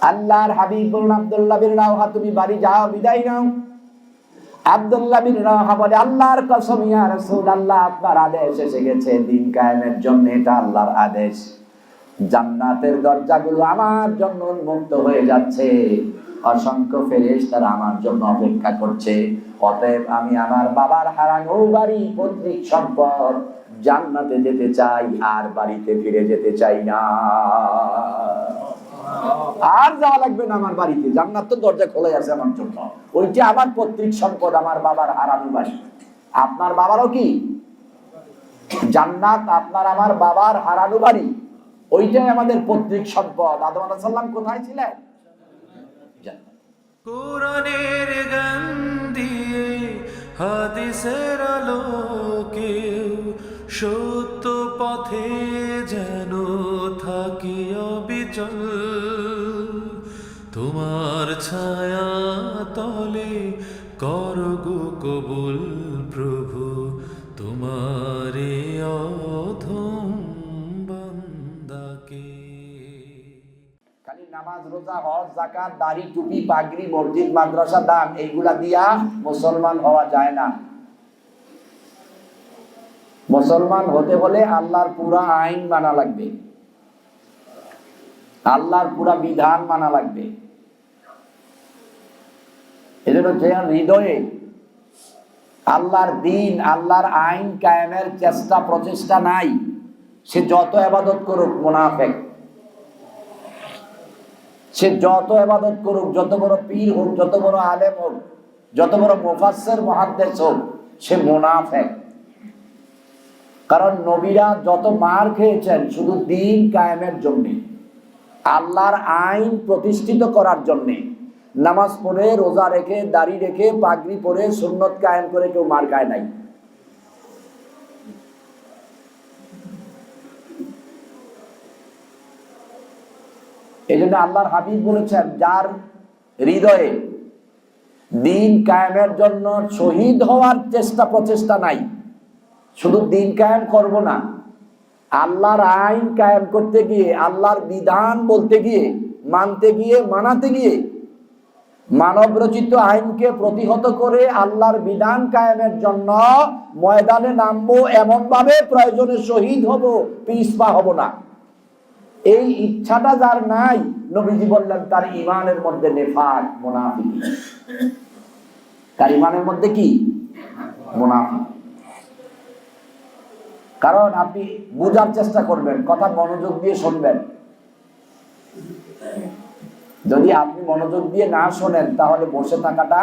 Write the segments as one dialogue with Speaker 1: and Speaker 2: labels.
Speaker 1: আল্লাহর হাবিব বললেন, আব্দুল্লাহ বিন রাওহা তুমি বাড়ি যাও, বিদায় নাও। আব্দুল্লাহ বিন রাওহা বলে, আল্লাহর কসম ইয়া রাসূলুল্লাহ, আপনার আদেশ এসে গেছে দিন কায়েমের জন্য, এটা আল্লাহর আদেশ। জান্নাতের দরজাগুলো আমার জন্য উন্মুক্ত হয়ে যাচ্ছে, অসংখ্য ফেরেশতারা আমার জন্য অপেক্ষা করছে। অতএব আমি আমার বাবার হারানো বাড়ি, পৈতৃক সম্পদ, জান্নাতে যেতে চাই, আর বাড়িতে ফিরে যেতে চাই না। আর যাওয়া লাগবে না আমার বাড়িতে, জান্নাত তো দরজা খোলা আছে আমার জন্য। ওইটা আমার পৈতৃক সম্পদ, আমার বাবার হারানো বাড়ি। আপনার বাবারও কি জান্নাত? আপনার আমার বাবার হারানো বাড়ি, ওইটাই আমাদের পৈতৃক সম্পদ। আদম আলাইহিস সালাম কোথায় ছিলেন?
Speaker 2: কোরআনের গান দিয়ে, হাদিসের আলোকে, সত্য পথে যেন থাকি অবিচল। তোমার ছায়া তলে করগো কবুল প্রভু, তোমারে অধম বান্দাকে।
Speaker 1: খালি নামাজ, রোজা, হজ, যাকাত, দাড়ি, টুপি, পাগড়ি, মসজিদ, মাদ্রাসা, দান, এইগুলা দিয়া মুসলমান হওয়া যায় না। মুসলমান হতে হলে আল্লাহর পুরা আইন মানা লাগবে, আল্লাহর পুরা বিধান মানা লাগবে। এজন্য যে হৃদয়ে আল্লাহর দিন, আল্লাহর আইন কায়েমের চেষ্টা প্রচেষ্টা নাই, সে যত ইবাদত করুক মুনাফিক। সে যত ইবাদত করুক, যত বড় পীর হোক, যত বড় আলেম হোক, যত বড় মুফাসসির মুহাদ্দিস হোক, সে মুনাফিক। কারণ নবীরা যত মার খেয়েছেন শুধু দিন কায়েমের জন্য, আল্লাহর আইন প্রতিষ্ঠিত করার জন্য। নামাজ পড়ে, রোজা রেখে, দাড়ি রেখে, পাগড়ি পরে, সুন্নত কায়েম করে কেউ মার খায় নাই। এই জন্য আল্লাহর হাবিব বলেছেন, যার হৃদয়ে দিন কায়েমের জন্য শহীদ হওয়ার চেষ্টা প্রচেষ্টা নাই, শুধু দিন কায়েম করব না, আল্লাহর আইন কায়েম করতে গিয়ে, আল্লাহর বিধান বলতে গিয়ে, মানতে গিয়ে, মানাতে গিয়ে, মানব রচিত আইনকে প্রতিহত করে আল্লাহর বিধান কায়েমের জন্য ময়দানে নামবো, এমন ভাবে প্রয়োজনে শহীদ হব, পিছপা হব না। এই ইচ্ছাটা যার নাই, নবীজি বললেন তার ঈমানের মধ্যে নেফাক, মুনাফিকি। তার ঈমানের মধ্যে কি? মুনাফিক। কারণ আপনি বুঝার চেষ্টা করবেন, কথা মনোযোগ দিয়ে শুনবেন। যদি আপনি মনোযোগ দিয়ে না শোনেন, তাহলে বসে থাকাটা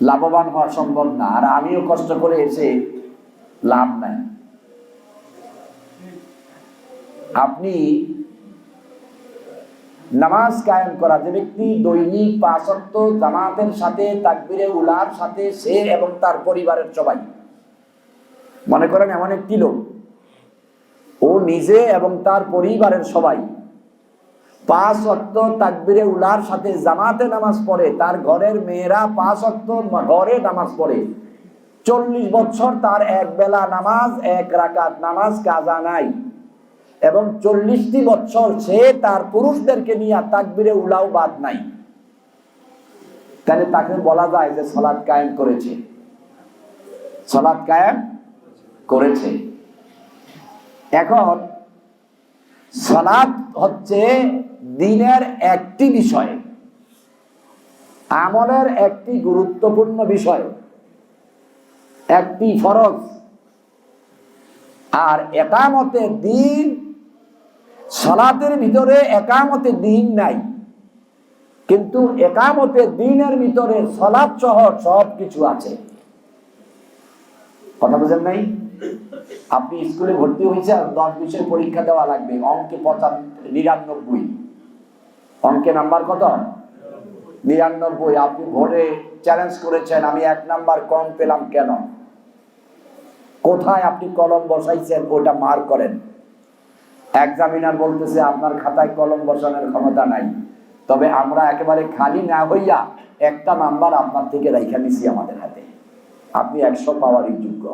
Speaker 1: লাভবান হওয়া সম্ভব না। আর আমিও কষ্ট করে এসে লাভ নাই। আপনি নামাজ কায়েম করা যে ব্যক্তি দৈনিক 5 ওয়াক্ত জামাতের সাথে, তাকবীরে উলার সাথে, সে এবং তার পরিবারের সবাই, মনে করেন এমন একটি লোক, ও নিজে এবং তার পরিবারের সবাই 5 ওয়াক্ত তাকবীরে উলার সাথে জামাতে নামাজ পড়ে, তার ঘরের মেয়েরা 5 ওয়াক্ত ঘরে নামাজ পড়ে, 40 বছর তার এক বেলা নামাজ, 1 রাকাত নামাজ কাজা নাই, এবং 40টি বছর সে তার পুরুষদেরকে নিয়ে তাকবীরে উলাও বাদ নাই, তাহলে তাকে বলা যায় যে সালাত কায়েম করেছে, সালাত কায়েম করেছে। এখন সালাত হচ্ছে দ্বীনের একটি বিষয়, আমলের একটি গুরুত্বপূর্ণ বিষয়, একটি ফরজ। আর একামতে দ্বীন, সালাতের ভিতরে একামতে দ্বীন নাই, কিন্তু একামতে দ্বীনের ভিতরে সালাত সহ সব কিছু আছে। কথা বুঝেন নাই? আপনি স্কুলে ভর্তি হয়েছে, 10 বিষয় পরীক্ষা দেওয়া লাগবে, অঙ্কে 99, অঙ্কে নাম্বার কত? 99। আপনি ভোরে চ্যালেঞ্জ করেছেন, আমি 1 নাম্বার কম পেলাম কেন? কোথায় আপনি কলম বসাইছেন ওটা মার্ক করেন। এক্সামিনার বলতেছে আপনার খাতায় কলম বসানোর ক্ষমতা নাই, তবে আমরা একেবারে খালি না হইয়া 1টা নাম্বার আপনার থেকে রাইখা নিছি আমাদের হাতে, আপনি 100 পাওয়ারই যোগ্য,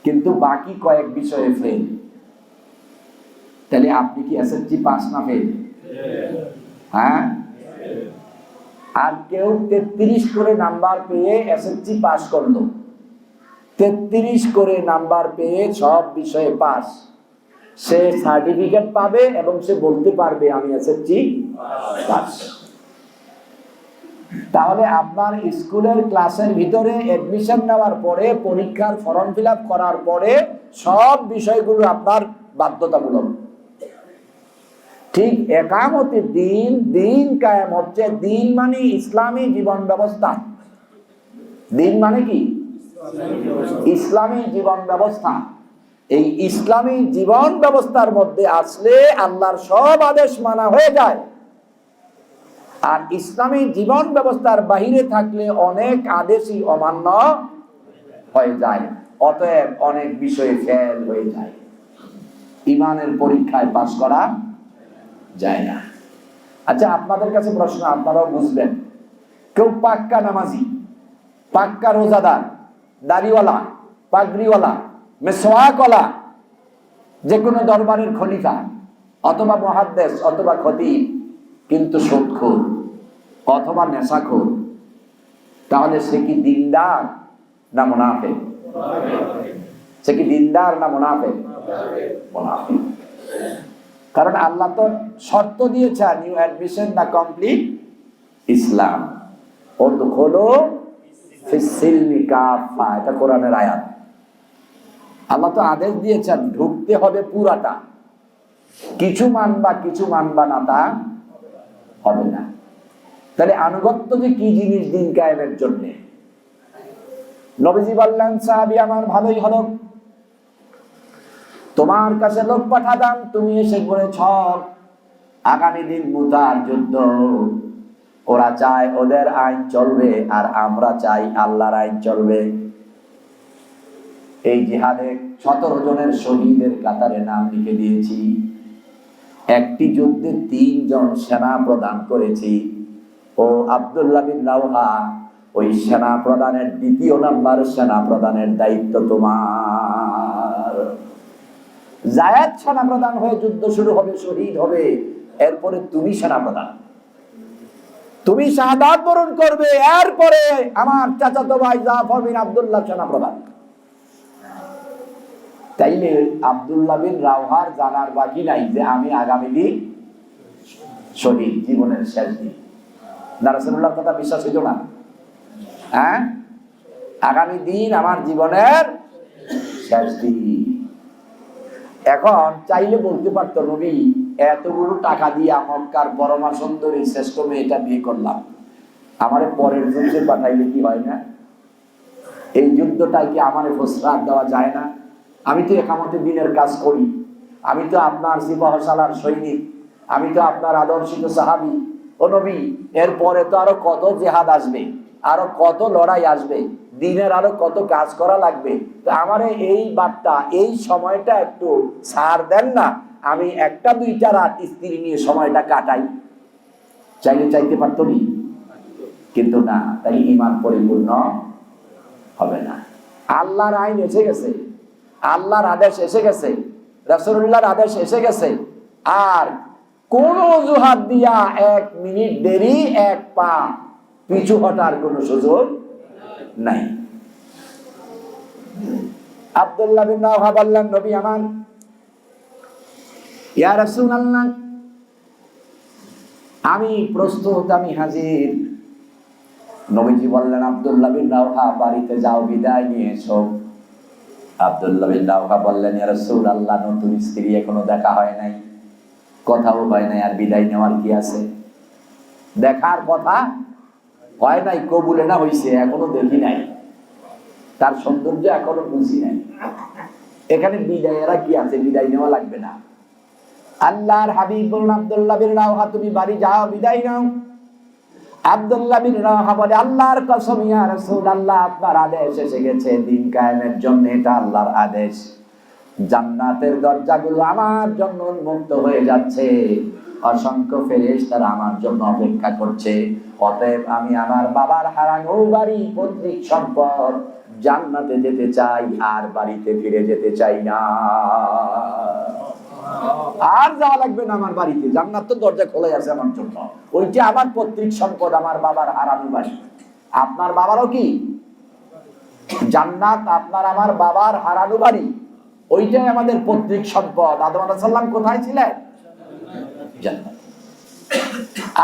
Speaker 1: কিন্তু বাকি কয়েক বিষয়ে ফেল। তাহলে আপনি কি এসএসসি পাস না ফেল? হ্যাঁ, আর কেউ 33 করে নাম্বার পেয়ে এসএসসি পাস করলো, 33 করে নাম্বার পেয়ে সব বিষয়ে পাস, সে সার্টিফিকেট পাবে এবং সে বলতে পারবে আমি এসএসসি পাস। তাহলে আপনার স্কুলের ক্লাসের ভিতরে এডমিশন নেওয়ার পরে, পরীক্ষার ফর্ম ফিল আপ করার পরে সব বিষয়গুলো আপনার বাধ্যতামূলক। ঠিক একামতে দিন, দিন কায়েম হচ্ছে, দিন মানে ইসলামী জীবন ব্যবস্থা। দিন মানে কি? ইসলামী জীবন ব্যবস্থা। এই ইসলামী জীবন ব্যবস্থার মধ্যে আসলে আল্লাহর সব আদেশ মানা হয়ে যায়, আর ইসলামী জীবন ব্যবস্থার বাহিরে থাকলে অনেক আদেশই অমান্য হয়ে যায়, অতএব অনেক বিষয়ে ফেল হয়ে যায়, ইমানের পরীক্ষায় পাস করা যায় না। আচ্ছা, আপনাদের কাছে প্রশ্ন, আপনারাও বুঝবেন। কেউ পাক্কা নামাজি, পাক্কা রোজাদার, দাড়িওয়ালা, পাগড়িওয়ালা, মেসওয়াকওয়ালা, যে কোনো দরবারের খলিফা অথবা মুহাদ্দিস অথবা খতিব, কিন্তু সুদখোর অথবা নেশাখোর, তাহলে সে কি দিনদার না মুনাফিক? সে কি দিনদার না মুনাফিক? মুনাফিক। কারণ আল্লাহ তো শর্ত দিয়েছে, নিউ অ্যাডমিশন দা কমপ্লিট ইসলাম, উদখুলু ফিস সিলমি কাফা, এটা কোরআনের আয়াত। আল্লাহ তো আদেশ দিয়েছেন ঢুকতে হবে পুরাটা, কিছু মানবা কিছু মানবা না তা হবে না। তাহলে আনুগত্য যে কি জিনিস দিন কায়েমের জন্য, নবীজি বললেন, সাহাবী আমার, ভালোই হলো তোমার কাছে লোক পাঠালাম, তুমি এসে বলেছ আগামী দিন মুতার যুদ্ধ, ওরা চায় ওদের আইন চলবে আর আমরা চাই আল্লাহর আইন চলবে। এই জিহাদে 17 জনের শহীদের কাতারে নাম লিখে দিয়েছি, একটি যুদ্ধে 3 জন সেনা প্রদান করেছি। ও আব্দুল্লাহ বিন রাওহা, ওই সেনা প্রদানের 2য় নাম্বার সেনা প্রদানের দায়িত্ব তোমার। জায়েদ সেনা প্রদান হয়ে যুদ্ধ শুরু হবে, শহীদ হবে, এরপরে তুমি সেনা প্রদান, তুমি শাহাদাত বরণ করবে, এরপরে আমার চাচাতো ভাই জাফর বিন আব্দুল্লাহ সেনা প্রদান। তাইলে আব্দুল্লাহ বিন রাওহার জানার বাকি নাই যে আমি আগামী দিন শহীদ, জীবনের শেষ দিন। রাসূলুল্লাহর কথা বিশ্বাস হইতো না? হ্যাঁ, আগামী দিন আমার জীবনের শেষ দিন। এখন চাইলে বলতে পারতো, নবী এতগুলো টাকা দিয়ে মক্কার পরমা সুন্দরী শ্রেষ্ঠ মেয়েটা বিয়ে করলাম, আমারে পরের যুদ্ধে পাঠাইলে কি হয় না? এই যুদ্ধটাই কি আমারে ফসরাত দেওয়া যায় না? আমি তো একামতে দিনের কাজ করি, আমি তো আপনার সিপাহসালার সৈনিক, আমি তো আপনার আদর্শিত সাহাবী। ও নবী, এরপরে তো আরো কত জিহাদ আসবে, আরো কত লড়াই আসবে, দিনের আরো কত কাজ করা লাগবে, তো আমারে এই বার্তা, এই সময়টা একটু ছাড় দেন না, আমি 1-2টা রাত স্ত্রী নিয়ে সময়টা কাটাই। চাইলে চাইতে পারতো নি, কিন্তু না, তাই ঈমান পরিপূর্ণ হবে না। আল্লাহর আইন এসে গেছে, আল্লাহর আদেশ এসে গেছে, রাসূলুল্লাহর আদেশ এসে গেছে, আর কোন অজুহাত দিয়া 1 মিনিট দেরি, 1 পা পিছু হটার কোন সুযোগ নাই। আব্দুল্লাহ বিন রাওহা বললেন, নবী আমার, ইয়া রাসূলুল্লাহ, আমি প্রস্তুত, আমি হাজির। নবীজি বললেন, আব্দুল্লাহ বিন রাওহা, বাড়িতে যাও, বিদায় নিয়ে এসো। আব্দুল্লাহ বিন রাওহা বললেন, ইয়া রাসূলুল্লাহ, নতুন স্ত্রী এখনো দেখা হয় নাই, কথাও হয় নাই, আর বিদায় নেওয়ার কি আছে? দেখার কথা হয় নাই, কবুলে না হইছে, এখনো দেখি নাই, তার সৌন্দর্য এখনো বুঝি নাই, এখানে বিদায়েরা কি আছে? বিদায় নেওয়া লাগবে না। আল্লাহর হাবিব বললেন, আব্দুল্লাহ বিন রাওহা, তুমি বাড়ি যাও, বিদায় নাও। আব্দুল্লাহ বিন রাওহা বলে, আল্লাহর কসম ইয়া রাসূলুল্লাহ, আপনার আদেশ এসে গেছে দিন কায়েমের জন্য, এটা আল্লাহর আদেশ। জান্নাতের দরজাগুলো আমার জন্য উন্মুক্ত হয়ে যাচ্ছে, অসংখ্য ফেরেশতারা আমার জন্য অপেক্ষা করছে। অতএব আমি আমার বাবার হারানো বাড়ি, পৈতৃক সম্পদ, জান্নাতে যেতে চাই, আর বাড়িতে ফিরে যেতে চাই না। আর যাওয়া লাগবে না আমার বাড়িতে, জান্নাত তো দরজা খোলা আছে আমার জন্য। ওইটা আমার পৈতৃক সম্পদ, আমার বাবার হারানো বাড়ি। আপনার বাবারও কি জান্নাত? আপনার আমার বাবার হারানো বাড়ি, ওইটাই আমাদের পৈতৃক সম্পদ। আদম আলাইহিস সালাম কোথায় ছিলেন? জান্নাত।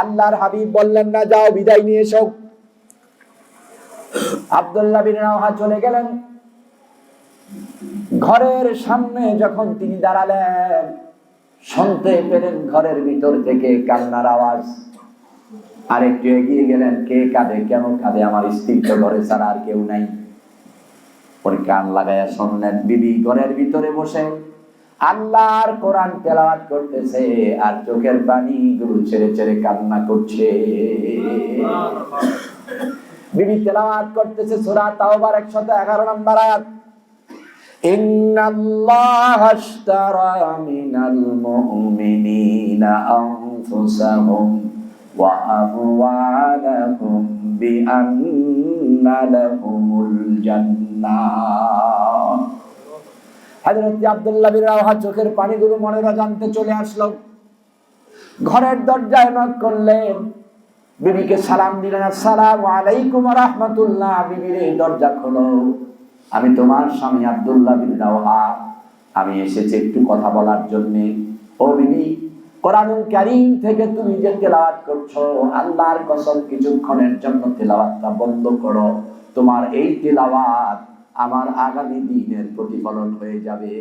Speaker 1: আল্লাহর হাবিব বললেন না যাও বিদায় নিয়ে এসো। আব্দুল্লাহ বিন রাওহা চলে গেলেন। ঘরের সামনে যখন তিনি দাঁড়ালেন, শুনতে পেলেন ঘরের ভিতর থেকে কান্নার আওয়াজ। আর একটু এগিয়ে গেলেন, কে কাঁদে, কেন কাঁদে? আমার স্ত্রী তো ঘরে ছাড়া আর কেউ নাই। ওই কান লাগাইয়া শুনলেন, বিবি ঘরের ভিতরে বসে আল্লাহর কোরআন তেলাওয়াত করতেছে, আর চোখের পানি গুলো ছেড়ে ছেড়ে কান্না করছে। বিবি তেলাওয়াত করতেছে সূরা তাওবার 111 নম্বর আয়াত, ইন্নাল্লাহা আশতারা মিনাল মুমিনিনা আনফুসাহুম ওয়া আমওয়ালাহুম বিআন্না লাহুমুল জান্নাহ। হযরত আব্দুল্লাহ বিন রাওহা চোখের পানিগুলো মনের অজান্তে চলে আসলো। ঘরের দরজায় নক করলেন, বিবিকে সালাম দিলেন, আসসালামু আলাইকুম ওয়া রাহমাতুল্লাহ। বিবি রে, দরজা খোলো, আমি তোমার স্বামী আব্দুল্লাহ বিন রাওহা, আমি এসেছি একটু কথা বলার জন্য। ও বিবি, কোরআনুল কারীম থেকে তুমি যে তেলাওয়াত করছো, আল্লাহর কসম কিছুক্ষণের জন্য তেলাওয়াতটা বন্ধ করো। তোমার এই তেলাওয়াত আমার আগামী দিনের প্রতিফলন হয়ে যাবে।